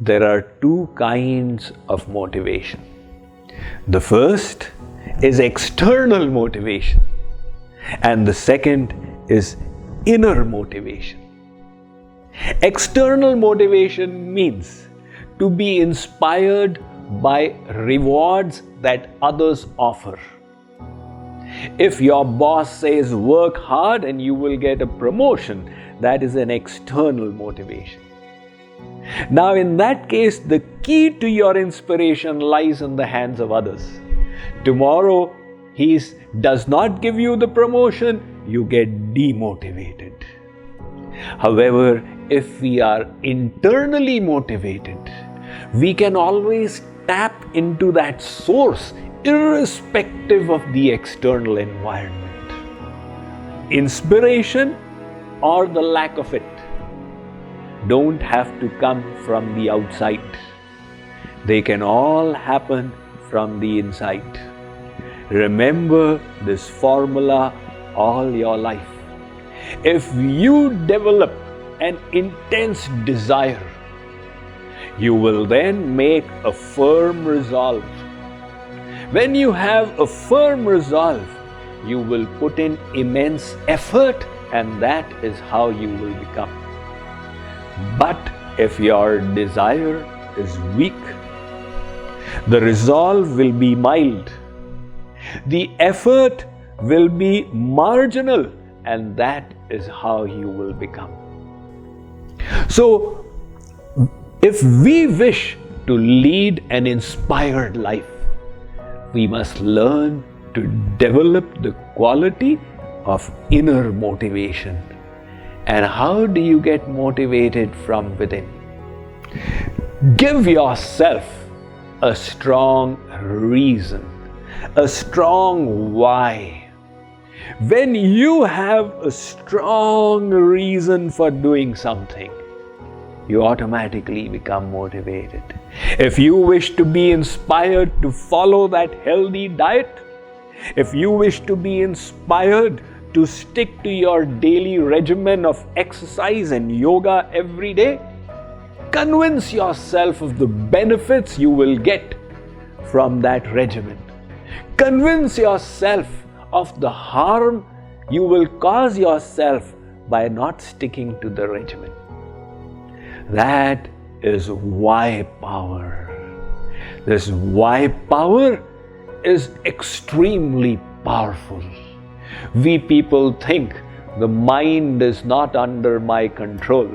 there are two kinds of motivation. The first is external motivation, and the second is inner motivation. External motivation means to be inspired by rewards that others offer. If your boss says work hard and you will get a promotion, that is an external motivation. Now, in that case, the key to your inspiration lies in the hands of others. Tomorrow, he does not give you the promotion, you get demotivated. However, if we are internally motivated, we can always tap into that source irrespective of the external environment. Inspiration or the lack of it don't have to come from the outside. They can all happen from the inside. Remember this formula all your life. If you develop an intense desire, you will then make a firm resolve. When you have a firm resolve, you will put in immense effort, and that is how you will become. But if your desire is weak, the resolve will be mild. The effort will be marginal, and that is how you will become. So, if we wish to lead an inspired life, we must learn to develop the quality of inner motivation. And how do you get motivated from within? Give yourself a strong reason, a strong why. When you have a strong reason for doing something, you automatically become motivated. If you wish to be inspired to follow that healthy diet, if you wish to be inspired to stick to your daily regimen of exercise and yoga every day, convince yourself of the benefits you will get from that regimen. Convince yourself of the harm you will cause yourself by not sticking to the regimen. That is why power. This why power is extremely powerful. We people think the mind is not under my control,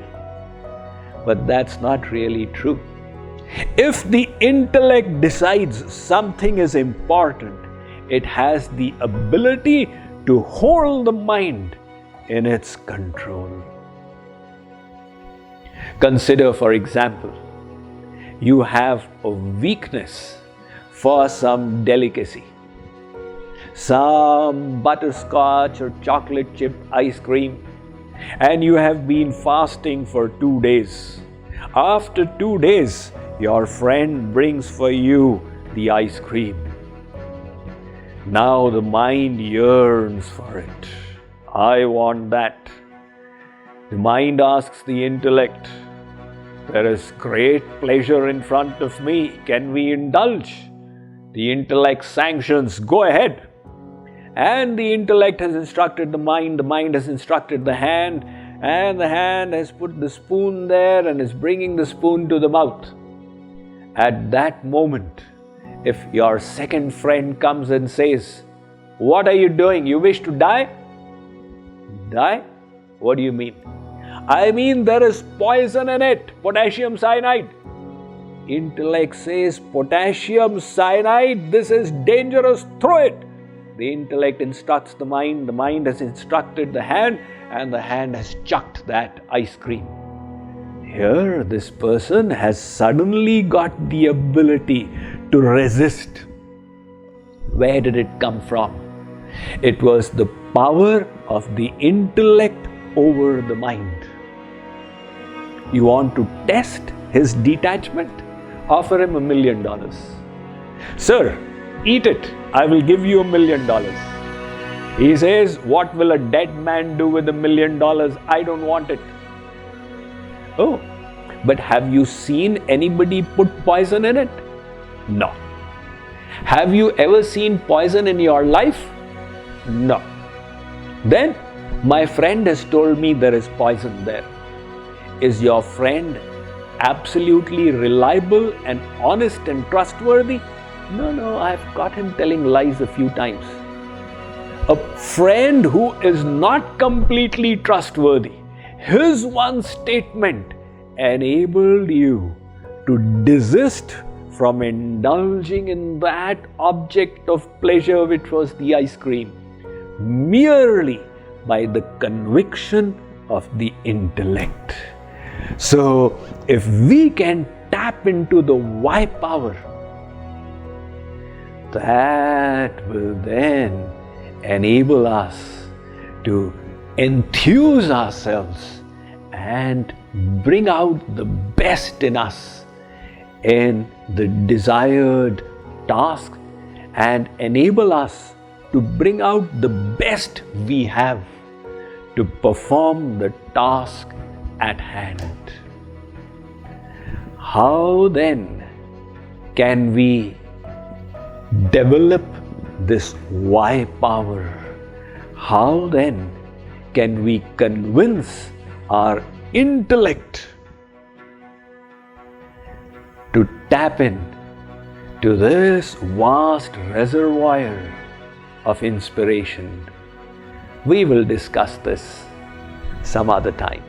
but that's not really true. If the intellect decides something is important, it has the ability to hold the mind in its control. Consider, for example, you have a weakness for some delicacy, some butterscotch or chocolate chip ice cream, and you have been fasting for 2 days. After 2 days, your friend brings for you the ice cream. Now the mind yearns for it. I want that. The mind asks the intellect, there is great pleasure in front of me. Can we indulge? The intellect sanctions, go ahead. And the intellect has instructed the mind has instructed the hand, and the hand has put the spoon there and is bringing the spoon to the mouth. At that moment, if your second friend comes and says, what are you doing? You wish to die? Die? What do you mean? I mean, there is poison in it, potassium cyanide. Intellect says, potassium cyanide, this is dangerous, throw it. The intellect instructs the mind has instructed the hand, and the hand has chucked that ice cream. Here, this person has suddenly got the ability to resist. Where did it come from? It was the power of the intellect over the mind. You want to test his detachment? Offer him $1 million. Sir, eat it. I will give you $1 million. He says, what will a dead man do with $1 million? I don't want it. Oh, But have you seen anybody put poison in it? No. Have you ever seen poison in your life? No. Then my friend has told me there is poison there. Is your friend absolutely reliable and honest and trustworthy? No, I've caught him telling lies a few times. A friend who is not completely trustworthy, his one statement enabled you to desist from indulging in that object of pleasure which was the ice cream, merely by the conviction of the intellect. So, if we can tap into the why power, that will then enable us to enthuse ourselves and bring out the best in us in the desired task and enable us to bring out the best we have to perform the task at hand. How then can we develop this why power? How then can we convince our intellect to tap in to this vast reservoir of inspiration? We will discuss this some other time.